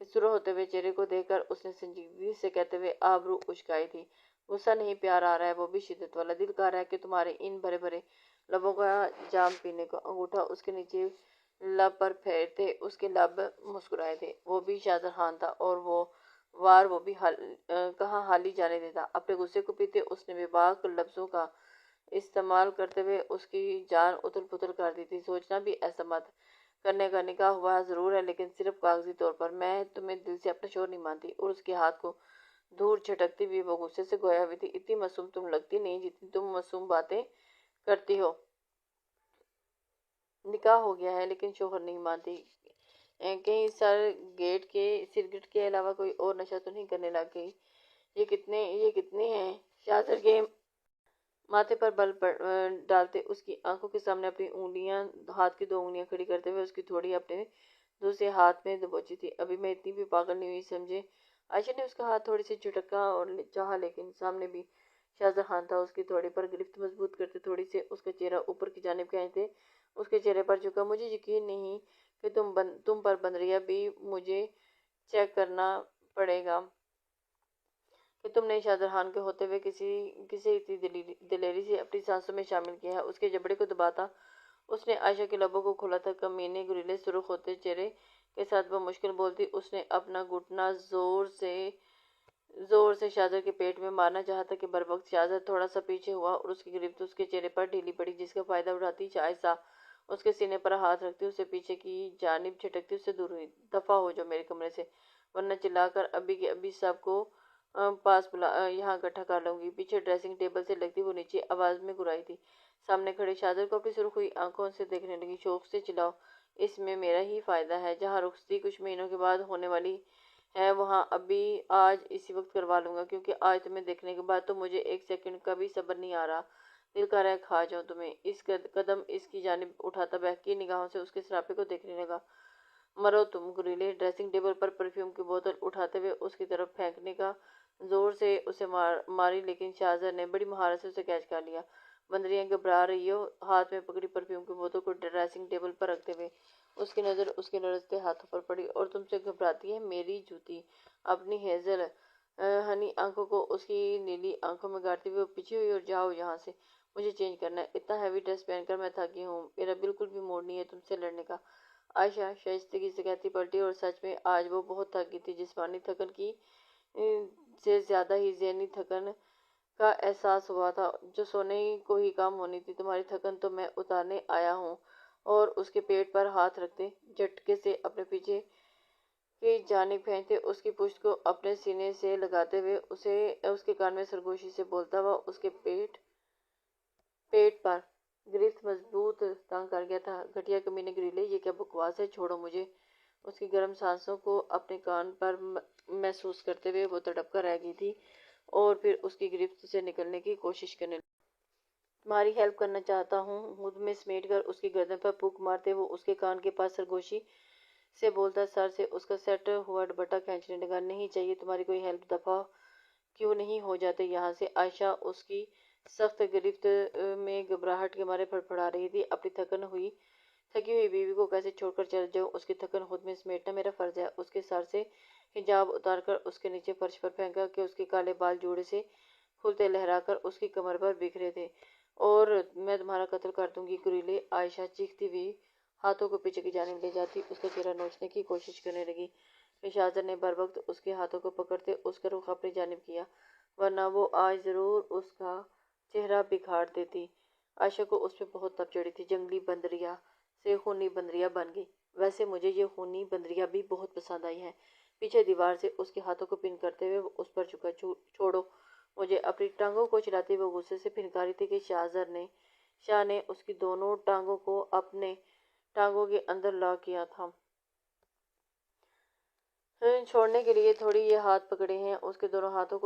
کہ شروع ہوتے ہوئے چہرے کو دیکھ کر اس نے سنجیدگی سے کہتے ہوئے آبرو اچکائی تھی۔ غصہ نہیں، پیار آ رہا ہے، وہ بھی شدت والا۔ دل کہہ رہا ہے کہ تمہارے ان بھرے بھرے لبوں کا جام پینے کو۔ انگوٹھا اس کے نیچے لب پر پھیرتے اس کے لب مسکرائے تھے۔ وہ بھی شاہزر خان تھا اور وہ وار وہ بھی کہاں حالی جانے دیتا۔ اپنے غصے کو پیتے اس نے بے باک لفظوں کا استعمال کرتے ہوئے اس کی جان اتل پتل کر دی تھی۔ سوچنا بھی ایسا مت کرنے کا، نکاح ہوا ضرور ہے لیکن صرف کاغذی طور پر۔ میں تمہیں دل سے اپنا شوہر نہیں مانتی۔ اور اس کے ہاتھ کو دور جھٹکتی ہوئی وہ غصے سے گویا ہوئی تھی۔ اتنی معصوم تم لگتی نہیں جتنی تم معصوم باتیں کرتی ہو۔ نکاح ہو گیا ہے لیکن شوہر نہیں مانتی۔ کہیں سگریٹ کے علاوہ کوئی اور نشہ تو نہیں کرنے لگ گئی؟ یہ کتنے ہیں؟ شاہزر کے ماتھے پر بل ڈالتے اس کی آنکھوں کے سامنے اپنی انگلیاں، ہاتھ کی 2 انگلیاں کھڑی کرتے ہوئے اس کی تھوڑی اپنے دوسرے ہاتھ میں دبوچی تھی۔ ابھی میں اتنی بھی پاگل نہیں ہوئی سمجھے۔ عائشہ نے اس کا ہاتھ تھوڑی سی جھٹکا اور چاہا لیکن سامنے بھی شاہزر خان تھا۔ اس کی تھوڑی پر گرفت مضبوط کرتے تھوڑی سے اس کا چہرہ اوپر کی جانب کھینچتے اس کے چہرے پر جھکا۔ مجھے یقین نہیں کہ تم پر بندریا بھی مجھے چیک کرنا پڑے گا کہ تم نے شاہزر خان کے ہوتے ہوئے کسی اتنی دلیری سے اپنی سانسوں میں شامل کیا ہے۔ اس کے جبڑے کو دباتا اس نے عائشہ کے لبوں کو کھولا تھا۔ کمینے گریلے سرخ ہوتے چہرے کے ساتھ وہ مشکل بولتی۔ اس نے اپنا گھٹنا زور سے شاہزر کے پیٹ میں مارنا چاہا تھا کہ بروقت شاہزر تھوڑا سا پیچھے ہوا اور اس کی گرفت اس کے چہرے پر ڈھیلی پڑی، جس کا فائدہ اٹھاتی شائستہ اس کے سینے پر ہاتھ رکھتی اسے پیچھے کی جانب جھٹکتی اس سے دور ہوئی۔ دفع ہو جاؤ میرے کمرے سے، ورنہ چلا کر ابھی کے ابھی سب کو پاس یہاں اکٹھا کر لوں گی۔ پیچھے ڈریسنگ ٹیبل سے لگتی وہ نیچے آواز میں گرائی تھی۔ سامنے کھڑے شاہزر کو اپنی سرخ ہوئی آنکھوں سے دیکھنے لگی۔ شوق سے چلاؤ، اس میں میرا ہی فائدہ ہے۔ جہاں رخصتی کچھ مہینوں کے بعد ہونے والی ہے وہاں آج اسی وقت کروا لوں گا، کیونکہ آج تمہیں دیکھنے کے بعد تو مجھے 1 سیکنڈ کا بھی صبر نہیں آ رہا۔ دل کر رہا ہے کھا جاؤں تمہیں۔ اس قدم اس کی جانب اٹھاتا بہکی نگاہوں سے اس کے سراپے کو دیکھنے لگا۔ مرو تم گریلے۔ ڈریسنگ ٹیبل پر پرفیوم کی بوتل اٹھاتے ہوئے اس کی طرف پھینکنے کا زور سے اسے ماری لیکن شاہزر نے بڑی مہارت سے اسے کیچ کر لیا۔ بندریاں گھبرا رہی ہو؟ ہاتھ میں پکڑی پرفیوم کی بوتل کو ڈریسنگ ٹیبل پر رکھتے ہوئے اس کی نظر اس کے لرزتے ہاتھوں پر پڑی۔ اور تم سے گھبراتی ہے میری جوتی؟ اپنی ہیزل ہنی آنکھوں کو اس کی نیلی آنکھوں میں گاڑتی ہوئے وہ پیچھے ہوئی۔ اور جاؤ یہاں سے، مجھے چینج کرنا ہے۔ اتنا ہیوی ڈریس پہن کر میں تھکی ہوں، میرا بالکل بھی موڈ نہیں ہے تم سے لڑنے کا۔ عائشہ شائستگی سے کہتی پلٹی اور سچ میں آج وہ بہت تھک گئی تھی۔ جسمانی تھکن کی سے زیادہ ہی ذہنی تھکن کا احساس ہوا تھا جو سونے کو ہی کام ہونی تھی۔ تمہاری تھکن تو میں اتارنے آیا ہوں۔ اور اس کے پیٹ پر ہاتھ رکھتے جھٹکے سے اپنے پیچھے کی جانب کھینچتے اس کی پشت کو اپنے سینے سے لگاتے ہوئے اس کے کان میں سرگوشی سے بولتا ہوا اس کے پیٹ پر گرفت مضبوط تنگ کر گیا تھا۔ گھٹیا کمینے گریلے، یہ کیا بکواس ہے؟ چھوڑو مجھے۔ اس کی گرم سانسوں کو اپنے کان پر محسوس کرتے ہوئے وہ تڑپ کر رہ گئی تھی اور پھر اس کی گرفت سے نکلنے کی کوشش کرنے لگی۔ تمہاری ہیلپ کرنا چاہتا ہوں۔ خود میں سمیٹ کر اس کی گردن پر پھونک مارتے وہ اس کے کان کے پاس سرگوشی سے بولتا سر سے اس کا سیٹ ہوا دوپٹہ کھینچنے لگا۔ نہیں چاہیے تمہاری کوئی ہیلپ، دفع کیوں نہیں ہو جاتے یہاں سے؟ عائشہ اس کی سخت گرفت میں گھبراہٹ کے مارے پھڑپڑا رہی تھی۔ اپنی تھکی ہوئی بیوی کو کیسے چھوڑ کر چل جاؤں؟ اس کی تھکن خود میں سمیٹنا میرا فرض ہے۔ اس کے سر سے حجاب اتار کر اس کے نیچے فرش پر پھینکا کہ اس کے کالے بال جوڑے سے کھلتے لہرا کر اس کی کمر پر بکھرے تھے۔ اور میں تمہارا قتل کر دوں گی گریلے، عائشہ چیختی ہوئی ہاتھوں کو پیچھے کی جانب لے جاتی اس کا چہرہ نوچنے کی کوشش کرنے لگی کہ شاہزر نے بروقت اس کے ہاتھوں کو پکڑتے اس کا رخ اپنی جانب کیا، ورنہ وہ آج ضرور اس کا چہرہ بکھاڑ دیتی۔ عائشہ کو اس پہ بہت تپ چڑھی تھی۔ جنگلی بندریا سے خونی بندریا بن گئی۔ ویسے مجھے یہ خونی بندریا بھی بہت پسند آئی ہے۔ پیچھے دیوار سے اس کے ہاتھوں کو پن کرتے ہوئے وہ اس پر جھکا۔ چھوڑو مجھے۔ اپنی ٹانگوں کو چلاتی وہ غصے سے پھنکاری تھی کہ شاہ نے اس کی دونوں ٹانگوں کو اپنے ٹانگوں کے اندر لاک کیا تھا۔ چھوڑنے کے لیے تھوڑی یہ ہاتھ پکڑے ہیں۔ اس کے دونوں ہاتھوں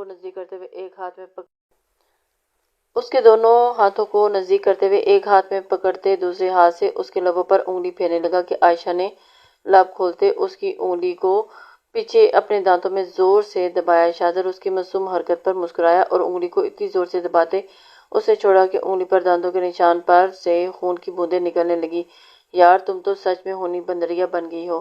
کو نزدیک کرتے ہوئے ایک ہاتھ میں پکڑتے دوسرے ہاتھ سے اس کے لبوں پر انگلی پھیرنے لگا کہ عائشہ نے لب کھولتے اس کی انگلی کو پیچھے اپنے دانتوں میں زور سے دبایا۔ شاہزر اس کی معصوم حرکت پر مسکرایا اور انگلی کو اتنی زور سے دباتے اسے چھوڑا کہ انگلی پر دانتوں کے نشان پر سے خون کی بوندیں نکلنے لگی۔ یار تم تو سچ میں خونی بندریا بن گئی ہو۔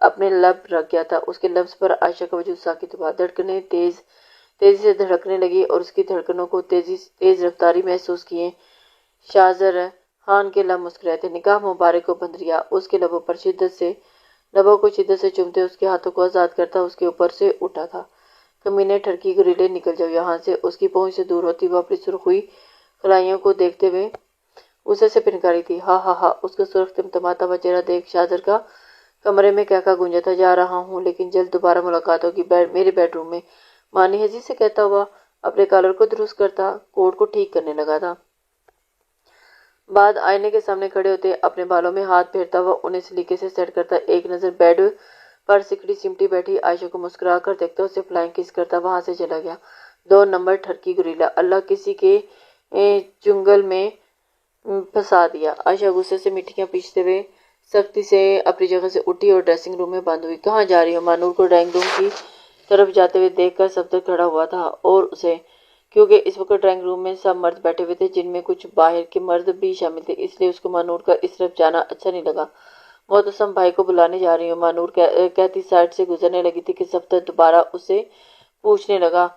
اپنے لب رکھ گیا تھا۔ اس کے لفظ پر عائشہ کا وجود ساکت ہوا، دھڑکنیں تیزی سے دھڑکنے لگی اور اس کی دھڑکنوں کو تیز رفتاری محسوس کیے۔ شاہزر خان کے لب مسکرائے تھے، نگاہ مبارک کو بند ریا، اس کے لبوں کو شدت سے چومتے اس کے ہاتھوں کو آزاد کرتا اس کے اوپر سے اٹھا تھا۔ کمینے ٹھڑکی گریلے، نکل جاؤ یہاں سے۔ اس کی پہنچ سے دور ہوتی وہ اپنی سرخ ہوئی کلائیوں کو دیکھتے ہوئے اسے سے پنکاری تھی۔ ہا ہا ہا، اس کا سرخ تمتماتا ہوا چہرہ دیکھ شاہزر کا کمرے میں کہکا گونجا، جا رہا ہوں لیکن جلد دوبارہ ملاقات ہوگی میرے بیڈ روم میں، مانی ہزی سے کہتا ہوا اپنے کالر کو درست کرتا کوٹ کو ٹھیک کرنے لگا تھا۔ بعد آئینے کے سامنے کھڑے ہوتے اپنے بالوں میں ہاتھ پھیرتا ہوا انہیں سلیقے سے سیٹ کرتا، ایک نظر بیڈ پر سکڑی سمٹی بیٹھی عائشہ کو مسکرا کر دیکھتا، اسے فلائنگ کس کرتا وہاں سے چلا گیا۔ 2 نمبر ٹھڑکی گریلا، اللہ کسی کے چنگل میں پھنسا دیا۔ عائشہ غصے سے مٹیاں پیستے ہوئے سختی سے اپنی جگہ سے اٹھی اور ڈریسنگ روم میں بند ہوئی۔ کہاں جا رہی ہو؟ مانور کو ڈرائنگ روم کی طرف جاتے ہوئے دیکھ کر صفدر کھڑا ہوا تھا اور اسے، کیونکہ اس وقت ڈرائنگ روم میں سب مرد بیٹھے ہوئے تھے جن میں کچھ باہر کے مرد بھی شامل تھے، اس لیے اس کو مانور کا اس طرف جانا اچھا نہیں لگا۔ معتصم بھائی کو بلانے جا رہی ہوں، مانور کہتی سائڈ سے گزرنے لگی تھی کہ صفدر دوبارہ اسے پوچھنے لگا،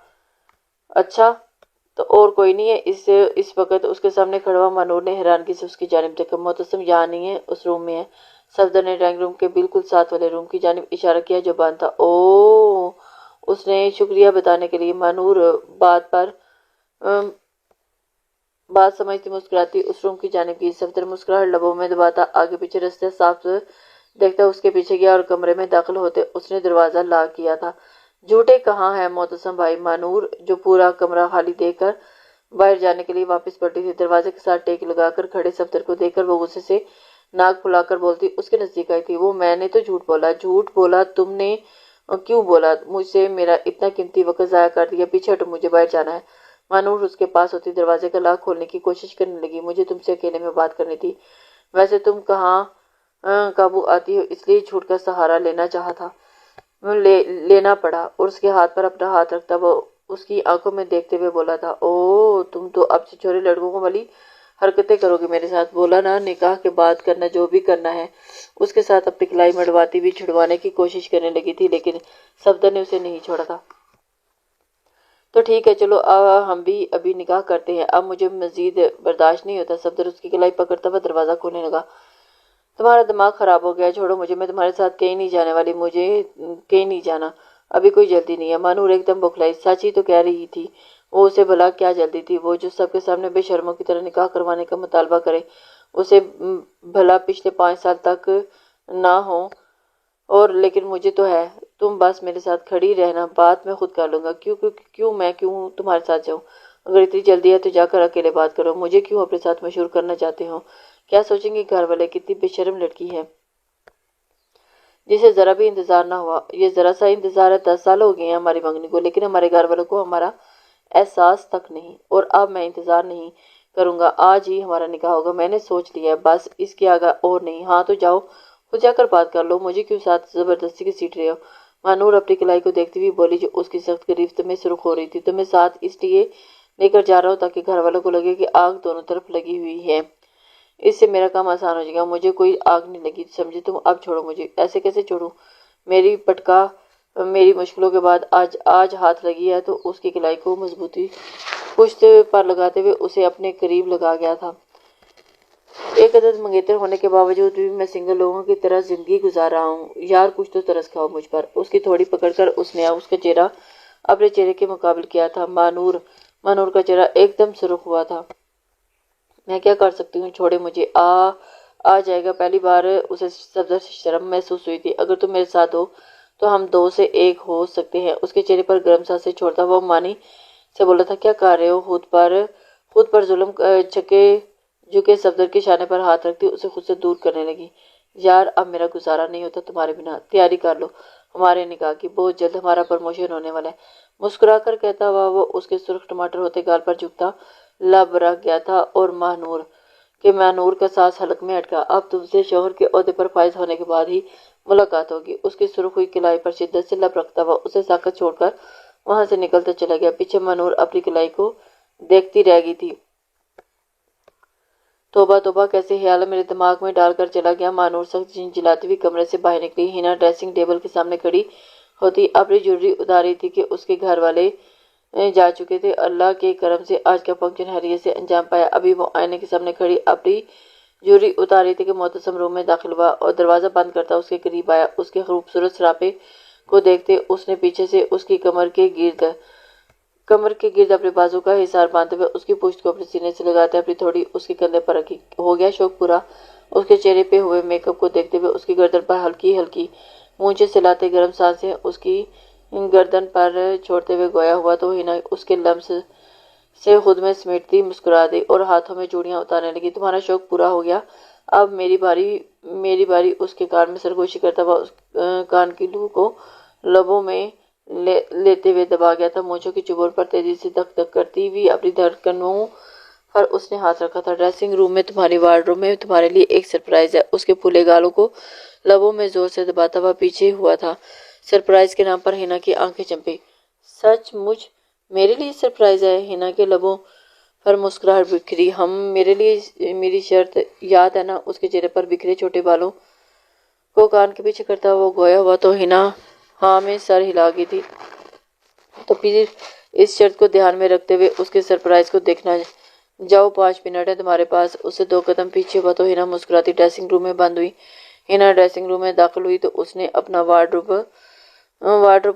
اچھا تو اور کوئی نہیں ہے؟ اس وقت اس کے سامنے کھڑا ہوا مانور نے حیرانگی سے اس کی جانب دیکھا۔ معتصم یہاں نہیں ہے، اس روم میں ہے۔ صفدر نے ڈرائنگ روم کے بالکل ساتھ والے روم کی جانب اشارہ کیا جو بند تھا۔ اوہ، اس نے شکریہ بتانے کے لیے مانور بات سمجھتی مسکراتی اس روم کی جانب گئی۔ صفدر مسکراہٹ لبوں میں دباتا آگے پیچھے رستے صاف دیکھتا اس کے پیچھے گیا اور کمرے میں داخل ہوتے اس نے دروازہ لاک کیا تھا۔ جھوٹے کہاں ہے معتصم بھائی؟ مانور جو پورا کمرہ خالی دیکھ کر باہر جانے کے لیے واپس پلٹی تھی، دروازے کے ساتھ ٹیک لگا کر کھڑے صفدر کو دیکھ کر وہ غصے سے ناک پھلا کر بولتی اس کے نزدیک آئی تھی، وہ میں نے تو جھوٹ بولا تم نے کیوں بولا؟ مجھ سے میرا اتنا قیمتی وقت ضائع کر دیا، پیچھے ہٹو مجھے باہر جانا ہے۔ مانور اس کے پاس ہوتی دروازے کا لاک کھولنے کی کوشش کرنے لگی، مجھے تم سے اکیلے میں بات کرنی تھی، ویسے تم کہاں قابو آتی ہو، اس لیے جھوٹ کا سہارا لینا پڑا، اور اس کے ہاتھ پر اپنا ہاتھ رکھتا وہ اس کی آنکھوں میں دیکھتے ہوئے بولا تھا، اوہ تم تو اب سے چھوٹے لڑکوں کو والی حرکتیں کرو گے میرے ساتھ، بولا نا نکاح کے بعد کرنا جو بھی کرنا ہے۔ اس کے ساتھ اپنی کلائی مڑواتی بھی چھڑوانے کی کوشش کرنے لگی تھی لیکن صفدر نے اسے نہیں چھوڑا تھا۔ تو ٹھیک ہے چلو ہم بھی ابھی نکاح کرتے ہیں، اب مجھے مزید برداشت نہیں ہوتا۔ صفدر اس کی کلائی پکڑتا ہوا دروازہ کھولنے لگا۔ تمہارا دماغ خراب ہو گیا، چھوڑو مجھے، میں تمہارے ساتھ کہیں نہیں جانے والی، مجھے کہیں نہیں جانا، ابھی کوئی جلدی نہیں ہے۔ مانور ایک دم بوکھلائی، سچ ہی تو کہہ رہی تھی وہ، اسے بھلا کیا جلدی تھی؟ وہ جو سب کے سامنے بے شرموں کی طرح نکاح کروانے کا مطالبہ کرے، اسے بھلا پچھلے 5 سال تک نہ ہو، اور لیکن مجھے تو ہے، تم بس میرے ساتھ کھڑی رہنا، بات میں خود کر لوں گا۔ کیوں تمہارے ساتھ جاؤں؟ اگر اتنی جلدی ہے تو جا کر اکیلے بات کرو، مجھے کیوں اپنے ساتھ مشہور کرنا چاہتے ہو؟ کیا سوچیں گے گھر والے؟ کتنی بے شرم لڑکی ہے جسے ذرا بھی انتظار نہ ہوا۔ یہ ذرا سا انتظار ہے، 10 سال ہو گئے ہیں ہماری منگنی کو، لیکن ہمارے گھر والوں کو ہمارا احساس تک نہیں، اور اب میں انتظار نہیں کروں گا، آج ہی ہمارا نکاح ہوگا، میں نے سوچ لیا ہے، بس اس کے آگے اور نہیں۔ ہاں تو جاؤ، خود جا کر بات کر لو، مجھے کیوں ساتھ زبردستی کی سیٹ رہے ہو؟ مانور اپنی کلائی کو دیکھتی ہوئی بولی جو اس کی سخت گرفت میں سرخ ہو رہی تھی، تمہیں ساتھ اس لیے لے کر جا رہا ہوں تاکہ گھر والوں کو لگے کہ آگ دونوں طرف لگی ہوئی ہے، اس سے میرا کام آسان ہو جائے گا۔ مجھے کوئی آگ نہیں لگی سمجھے تم، اب چھوڑو مجھے۔ ایسے کیسے چھوڑوں؟ میری پٹکا میری مشکلوں کے بعد آج ہاتھ لگی ہے تو اس کی کلائی کو مضبوطی پشت پر لگاتے ہوئے اسے اپنے قریب لگا گیا تھا۔ ایک عدد منگیتر ہونے کے باوجود بھی میں سنگل لوگوں کی طرح زندگی گزار رہا ہوں، یار کچھ تو ترس کھاؤ مجھ پر۔ اس کی تھوڑی پکڑ کر اس نے اس کا چہرہ اپنے چہرے کے مقابل کیا تھا۔ مانور کا چہرہ ایک دم سرخ ہوا تھا۔ میں کیا کر سکتی ہوں؟ چھوڑے مجھے، آ جائے گا۔ پہلی بار اسے صفدر سے شرم محسوس ہوئی تھی۔ اگر تم میرے ساتھ ہو تو ہم 2 سے 1 ہو سکتے ہیں۔ اس کے چہرے پر گرم سانسیں چھوڑتا وہ مانی سے بولا تھا، کیا کر رہے ہو؟ خود پر ظلم جھکے صفدر کے شانے پر ہاتھ رکھتی اسے خود سے دور کرنے لگی۔ یار اب میرا گزارا نہیں ہوتا تمہارے بنا، تیاری کر لو ہمارے نکاح کی، بہت جلد ہمارا پروموشن ہونے والا ہے۔ مسکرا کر کہتا ہوا وہ اس کے سرخ ٹماٹر ہوتے گال پر جھکتا لب رکھ گیا تھا، اور مانور کا سانس حلق میں اٹکا۔ اب تم سے شوہر کے عہدے پر فائز ہونے کے بعد ہی ملاقات ہوگی۔ اس کی سرخ ہوئی کلائی پر شدت سے لب رکھتا ہوا اسے ساکت چھوڑ کر وہاں سے نکلتا چلا گیا۔ پیچھے مانور اپنی کلائی کو دیکھتی رہ گئی تھی۔ توبہ توبہ کیسے خیال میرے دماغ میں ڈال کر چلا گیا۔ مانور سخت جھنجھلاتی ہوئی کمرے سے باہر نکلی۔ ہنا ڈریسنگ ٹیبل کے سامنے کھڑی ہوتی اپنی جویلری اتار رہی تھی کہ اس کے گھر والے جا چکے تھے۔ اللہ کے کرم سے آج کا فنکشن خیریت سے انجام پایا۔ ابھی وہ آئینے کے سامنے کھڑی اپنی جویلری اتار رہی تھی کہ معتصم روم میں داخل ہوا اور دروازہ بند کرتا اس کے قریب آیا۔ اس کے خوبصورت سراپے کو دیکھتے اس نے پیچھے سے اس کی کمر کے گرد اپنے بازو کا حصار باندھتے ہوئے اس کی پشت کو اپنے سینے سے لگاتے اپنی تھوڑی اس کے کندھے پر رکھی۔ ہو گیا شوق پورا؟ اس کے چہرے پہ ہوئے میک اپ کو دیکھتے ہوئے اس کی گردن پر ہلکی ہلکی مونچھیں سلاتے گرم سانسیں اس کی گردن پر چھوڑتے ہوئے گویا ہوا تو ہنا اس کے لمس سے خود میں سمیٹتی مسکرا دی اور ہاتھوں میں چوڑیاں اتارنے لگی۔ تمہارا شوق پورا ہو گیا، اب میری باری۔ اس کے کان میں سرگوشی کرتا ہوا اس کان کی لو کو لبوں میں لیتے ہوئے دبا گیا تھا۔ مونچھوں کی چبول پر تیزی سے دھک دھک کرتی ہوئی اپنی دھڑکنوں پر اس نے ہاتھ رکھا تھا۔ ڈریسنگ روم میں تمہاری وارڈروب میں تمہارے لیے ایک سرپرائز ہے۔ اس کے پھولے گالوں کو لبوں میں زور سے دباتا ہوا پیچھے ہوا تھا۔ سرپرائز کے نام پر ہنا کی آنکھیں چمکی۔ سچ مچ میرے لیے سرپرائز ہے؟ ہنا کے لبوں پر مسکراہٹ بکھری۔ میرے لیے میری شرط یاد ہے نا؟ اس کے چہرے پر بکھرے چھوٹے بالوں کو کان کے پیچھے کرتا ہوا گویا ہوا تو ہنا ہاں میں سر ہلا گئی تھی۔ تو پھر اس شرط کو دھیان میں رکھتے ہوئے اس کے سرپرائز کو دیکھنا جاؤ، 5 منٹ ہے تمہارے پاس۔ اس سے 2 قدم پیچھے ہوا تو ہنا مسکراتی ڈریسنگ روم میں بند ہوئی۔ ہنا ڈریسنگ روم میں داخل ہوئی تو اس نے اپنا وارڈروب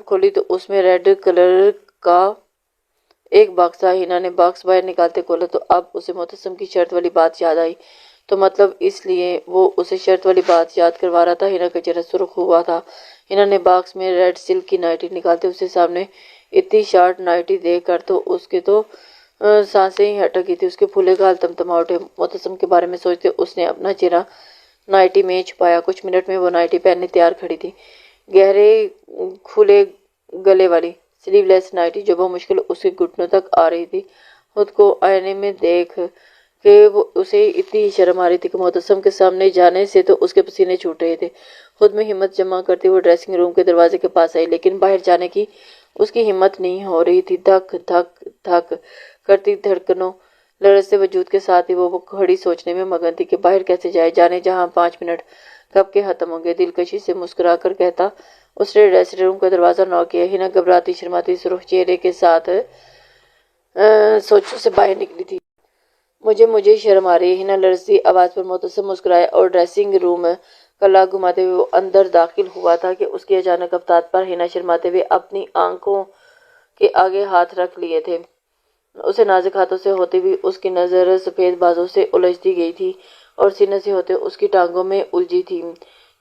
کھولی تو اس میں ریڈ کلر کا ایک باکس تھا۔ ہنا نے باکس باہر نکالتے کھولا تو اب اسے معتصم کی شرط والی بات یاد آئی۔ تو مطلب اس لیے وہ اسے شرط والی بات یاد کروا رہا تھا۔ ہنا کا چہرہ سرخ ہوا تھا۔ ہنا نے باکس میں ریڈ سلک کی نائٹی نکالتے اسے سامنے اتنی شارٹ نائٹی دیکھ کر تو اس کے تو سانسیں ہی اٹک گئی تھی۔ اس کے پھولے گال تمتما اٹھے۔ معتصم کے بارے میں سوچتے اس نے اپنا چہرہ نائٹی میں چھپایا۔ کچھ منٹ میں وہ نائٹی پہننے تیار کھڑی تھی، گہرے کھلے گلے والی سلیو لیس نائٹی جو بمشکل اس کے گھٹنوں تک آ رہی تھی۔ خود کو آئینے میں دیکھ کہ اسے اتنی ہی شرم آ رہی تھی کہ معتصم کے سامنے جانے سے تو اس کے پسینے چھوٹ رہے تھے۔ خود میں ہمت جمع کرتے وہ ڈریسنگ روم کے دروازے کے پاس آئی، لیکن باہر جانے کی اس کی ہمت نہیں ہو رہی تھی۔ دھک دھک دھک کرتی دھڑکنوں لرزتے وجود کے ساتھ ہی وہ کھڑی سوچنے میں مگن تھی کہ باہر کیسے جائے، جانے جہاں 5 منٹ کب کے ختم ہوں گے۔ دلکشی سے مسکرا کر کہتا اس نے ڈریسنگ روم کا دروازہ نوک کیا۔ ہنا گھبراتی شرماتی سرخ چہرے کے ساتھ سوچوں سے باہر نکلی تھی۔ مجھے شرم آ رہی ہے، ہنا لرزتی آواز پر معتصم مسکرایا اور ڈریسنگ روم کا لاک گھماتے ہوئے وہ اندر داخل ہوا تھا کہ اس کی اچانک افتاد پر ہنا شرماتے ہوئے اپنی آنکھوں کے آگے ہاتھ رکھ لیے تھے۔ اسے نازک ہاتھوں سے ہوتی ہوئی اس کی نظر سفید بازوں سے الجھتی گئی تھی اور سینے سے ہوتے اس کی ٹانگوں میں الجھی تھی۔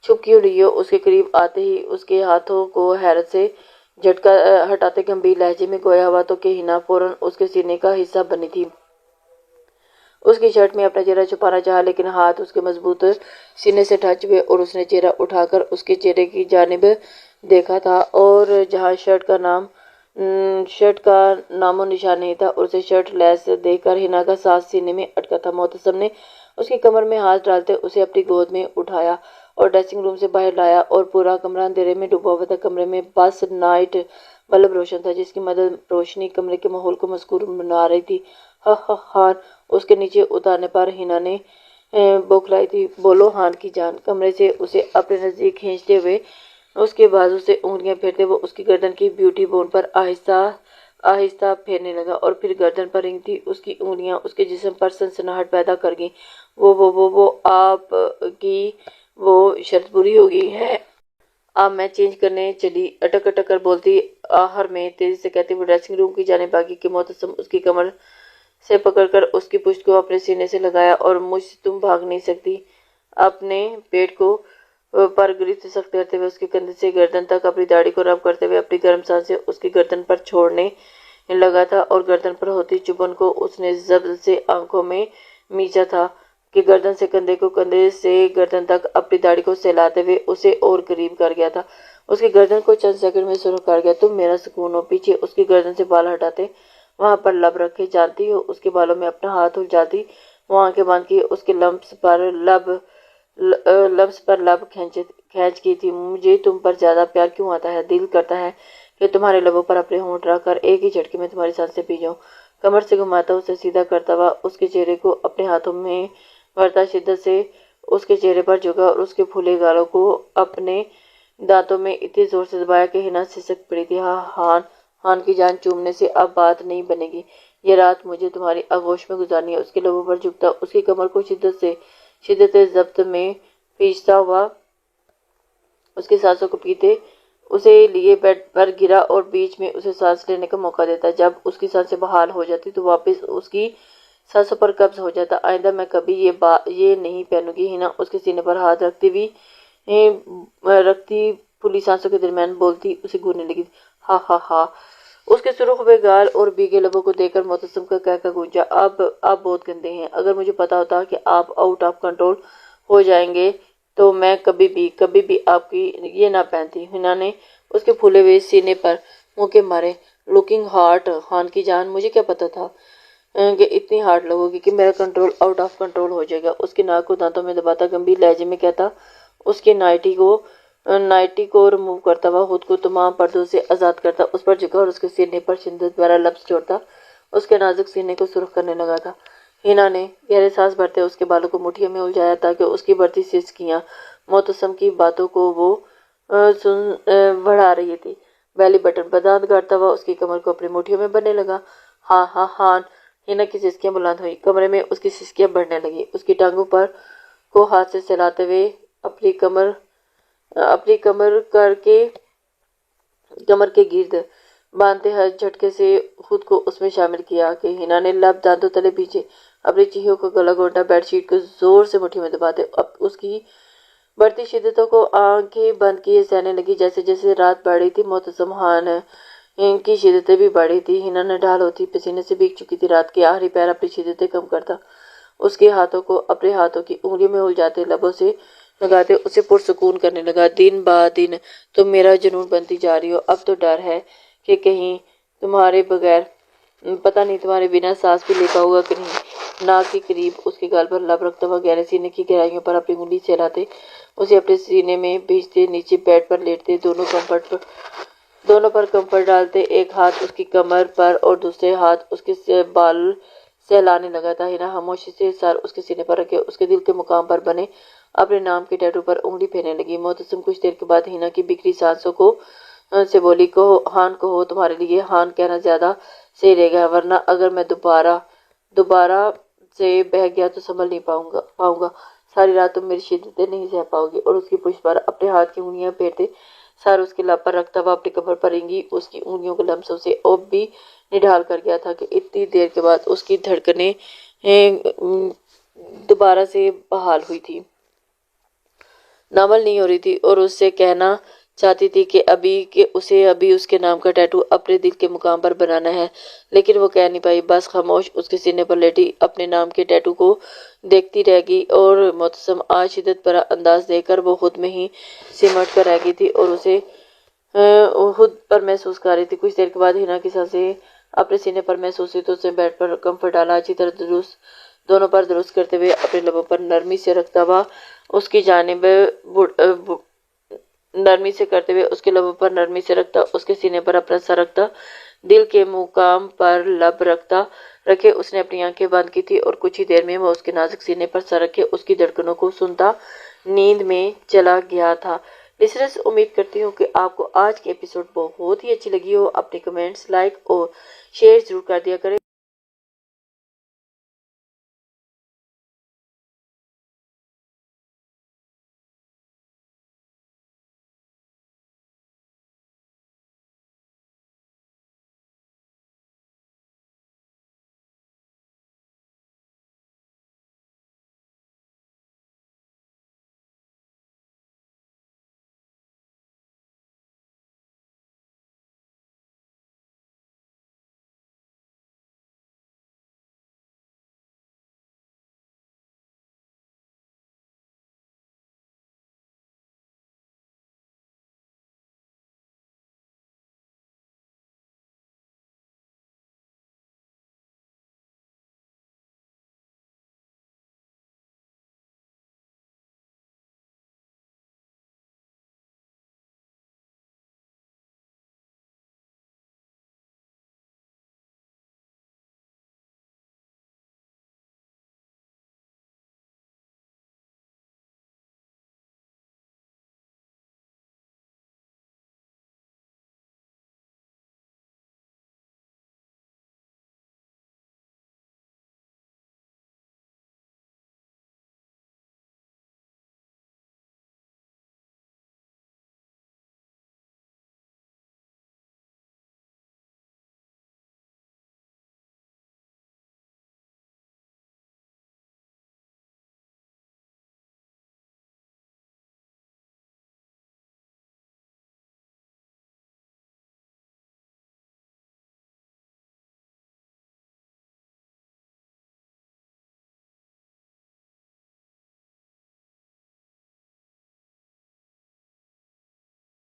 چھپ کیوں رہی ہو؟ اس کے قریب آتے ہی اس کے ہاتھوں کو حیرت سے جھٹکا ہٹاتے گمبھیر لہجے میں گویا ہوا تو کہ ہنا فوراً اس کے سینے کا حصہ بنی تھی۔ اس کی شرٹ میں اپنا چہرہ چھپانا چاہا لیکن ہاتھ اس کے مضبوط سینے سے ٹچ ہوئے اور اس نے چہرہ اٹھا کر اس کے چہرے کی جانب دیکھا تھا اور جہاں شرٹ کا نام و نشان نہیں تھا اور اسے شرٹ لیس دیکھ کر ہنا کا سانس سینے میں اٹکا تھا۔ معتصم نے اس کی کمر میں ہاتھ ڈالتے اسے اپنی گود میں اٹھایا اور ڈریسنگ روم سے باہر لایا اور پورا کمرہ اندھیرے میں ڈوبا ہوا تھا۔ کمرے میں بس نائٹ بلب روشن تھا جس کی مدد روشنی کمرے کے ماحول کو مسکور بنا رہی تھی۔ ہان اس کے نیچے اتارنے پر ہنا نے بوکھلائی تھی۔ بولو ہان کی جان۔ کمرے سے اسے اپنے نزدیک کھینچتے ہوئے اس کے بازو سے انگلیاں پھیرتے وہ اس کی گردن کی بیوٹی بون پر آہستہ آہستہ پھیرنے لگا اور پھر گردن پر رینگتی اس کی انگلیاں اس کے جسم پر سنسناہٹ پیدا کر گئیں۔ وہ آپ کی وہ شرط پوری ہو گئی ہے۔ اب میں چینج کرنے چلی، اٹک اٹک کر بولتی آہر میں تیزی سے کہتے ہوئے ڈریسنگ روم کی جانب بھاگی کہ معتصم اس کی کمر سے پکڑ کر اس کی پشت کو اپنے سینے سے لگایا اور مجھ سے تم بھاگ نہیں سکتی۔ اپنے پیٹ کو پر گرفت سخت کرتے ہوئے اس کے کندھے سے گردن تک اپنی داڑھی کو رب کرتے ہوئے اپنی گرم سانسیں اس کی گردن پر چھوڑنے لگا تھا اور گردن پر ہوتی چبھن کو اس نے ضبط سے آنکھوں میں میچا تھا کہ گردن سے کندھے کو، کندھے سے گردن تک اپنی داڑھی کو سہلاتے ہوئے اسے اور قریب کر گیا تھا۔ اس کی گردن کو چند سیکنڈ میں سرخ کر گیا۔ تم میرا سکون ہو۔ پیچھے اس کی گردن سے بال ہٹاتے وہاں پر لب رکھے، جانتی ہو اس کے بالوں میں اپنا ہاتھ الجھاتی وہ آنکھیں بند کی اس کے لمس پر لب کھینچ کی تھی۔ مجھے تم پر زیادہ پیار کیوں آتا ہے؟ دل کرتا ہے کہ تمہارے لبوں پر اپنے ہونٹ رکھ کر ایک ہی جھٹکے میں تمہاری سانسیں پی جاؤں۔ کمر سے گھماتا اسے سیدھا کرتا ہوا اس کے چہرے کو اپنے ہاتھوں میں ورتا شدت سے اس کے چہرے پر جھکا اور اس کے پھولے گالوں کو اپنے دانتوں میں اتنی زور سے دبایا کہ ہنا سسک پڑی تھی۔ ہان کی جان چومنے سے اب بات نہیں بنے گی، یہ رات مجھے تمہاری آغوش میں گزارنی ہے۔ اس کے لبوں پر جھکتا، اس کی کمر کو شدت ضبط میں کھینچتا ہوا اس کی سانسوں کو پیتے اسے لیے بیڈ پر گرا اور بیچ میں اسے سانس لینے کا موقع دیتا۔ جب اس کی سانسیں بحال ہو جاتی تو واپس اس کی سانسوں پر قبض ہو جاتا۔ آئندہ میں کبھی یہ نہیں پہنوں گی، ہنا اس کے سینے پر ہاتھ رکھتی پھولی سانسوں کے درمیان بولتی اسے گھورنے لگی۔ ہا ہا ہا۔ اس کے سرخ ہوئے گال اور بھیگے لبوں کو دیکھ کر معتصم کا قہقہ گونجا۔ آپ بہت گندے ہیں، اگر مجھے پتا ہوتا کہ آپ آؤٹ آف کنٹرول ہو جائیں گے تو میں کبھی بھی آپ کی یہ نہ پہنتی۔ ہنا نے اس کے پھولے ہوئے سینے پر موقع مارے۔ لوکنگ ہارٹ، ہان کی جان، مجھے کیا پتا تھا کہ اتنی ہارٹ لگو گی کہ میرا کنٹرول آؤٹ آف کنٹرول ہو جائے گا۔ اس کی ناک کو دانتوں میں دباتا گمبھیر لہجے میں کہتا، اس کی نائٹی کو ریموو کرتا ہوا خود کو تمام پردوں سے آزاد کرتا، اس پر جھکا اور اس کے سینے پر شدت بھرا لفظ چھوڑتا، اس کے نازک سینے کو سرخ کرنے لگا تھا۔ ہنا نے گہرے سانس بھرتے اس کے بالوں کو مٹھیوں میں الجھایا تاکہ اس کی بڑھتی سسکیاں معتصم کی باتوں کو وہ بڑھا رہی تھی۔ بیلی بٹن پر دانت گاڑتا ہوا اس کی کمر کو اپنی مٹھیوں میں بھرنے لگا۔ ہاں ہاں ہان۔ ہنا کی سسکیاں بلند ہوئی، کمرے میں اس کی سسکیاں بڑھنے لگی۔ اس کی ٹانگوں کو ہاتھ سے سہلاتے ہوئے اپنی کمر کے گرد باندھتے ہر جھٹکے سے خود کو اس میں شامل کیا کہ ہنا نے لب دانتوں تلے بھیجے، اپنی چیخوں کا گلا گھونٹا، بیڈ شیٹ کو زور سے مٹھی میں دباتے اب اس کی بڑھتی شدتوں کو آنکھیں بند کیے سہنے لگی۔ جیسے جیسے رات بڑھ رہی تھی معتصم ہان کی شدتیں بھی بڑھ رہی تھی۔ ہنا نے ڈھال ہوتی پسینے سے بھیگ چکی تھی، رات کے آخری پہر اپنی شدتیں کم کرتا اس کے ہاتھوں کو اپنے ہاتھوں کی انگلیوں میں الجھاتے لبوں سے لگاتے اسے پرسکون کرنے لگا۔ دن بعد تم میرا جنون بنتی جا رہی ہو، اب تو ڈر ہے کہ کہیں تمہارے بغیر پتہ نہیں تمہارے بنا سانس بھی لے پاؤں گا کہ نہیں۔ ناک کے قریب اس کے گال پر لب رکھتا ہوا گہرے سینے کی گہرائیوں پر اپنی انگلی سہلاتے اسے اپنے سینے میں بھیجتے، نیچے بیڈ پر لیٹتے، دونوں پر کمفرٹ ڈالتے، ایک ہاتھ اس کی کمر پر اور دوسرے ہاتھ اس کے بال سہلانے لگا تھا۔ ہنا خاموشی سے سر اس کے سینے پر رکھے اس کے دل کے مقام پر بنے اپنے نام کے ٹیٹو پر انگلی پھیرنے لگی۔ معتصم کچھ دیر کے بعد ہنا کی بکھری سانسوں سے بولی، ہان کہو تمہارے لیے ہان کہنا زیادہ صحیح رہے گا، ورنہ اگر میں دوبارہ سے بہہ گیا تو سنبھل نہیں پاؤں گا، ساری رات تم میری شدتیں نہیں سہ پاؤ گی۔ اور اس کی پشت پر اپنے ہاتھ کی انگلیاں پھیرتے سر اس کے لب پر رکھتا ہوا اپنی کمر پر رینگی اس کی انگلیوں کے لمسوں سے اب بھی نڈھال کر گیا تھا کہ اتنی دیر کے بعد اس کی دھڑکنیں دوبارہ سے بحال ہوئی تھی، نارمل نہیں ہو رہی تھی، اور اس سے کہنا چاہتی تھی کہ اسے ابھی اس کے نام کا ٹیٹو اپنے دل کے مقام پر بنانا ہے، لیکن وہ کہہ نہیں پائی، بس خاموش اس کے سینے پر لیٹی اپنے نام کے ٹیٹو کو دیکھتی رہ گئی۔ اور معتصم آج شدت بھرا انداز دیکھ کر وہ خود میں ہی سمٹ کر رہ گئی تھی اور اسے خود پر محسوس کر رہی تھی۔ کچھ دیر کے بعد ہنا کی سانسیں اپنے سینے پر محسوس ہوئی تو اس نے بیڈ پر کمفرٹ ڈالا، اچھی طرح دونوں پر درست کرتے ہوئے اپنے لبوں پر نرمی سے رکھتا ہوا اس کی جانب نرمی سے کرتے ہوئے اس کے لبوں پر نرمی سے رکھتا، اس کے سینے پر اپنا سر رکھتا، دل کے مقام پر لب رکھے اس نے اپنی آنکھیں بند کی تھی اور کچھ ہی دیر میں وہ اس کے نازک سینے پر سر رکھے اس کی دھڑکنوں کو سنتا نیند میں چلا گیا تھا۔ لسنرز، امید کرتی ہوں کہ آپ کو آج کی ایپیسوڈ بہت ہی اچھی لگی ہو۔ اپنے کمنٹس، لائک اور شیئر ضرور کر دیا کریں۔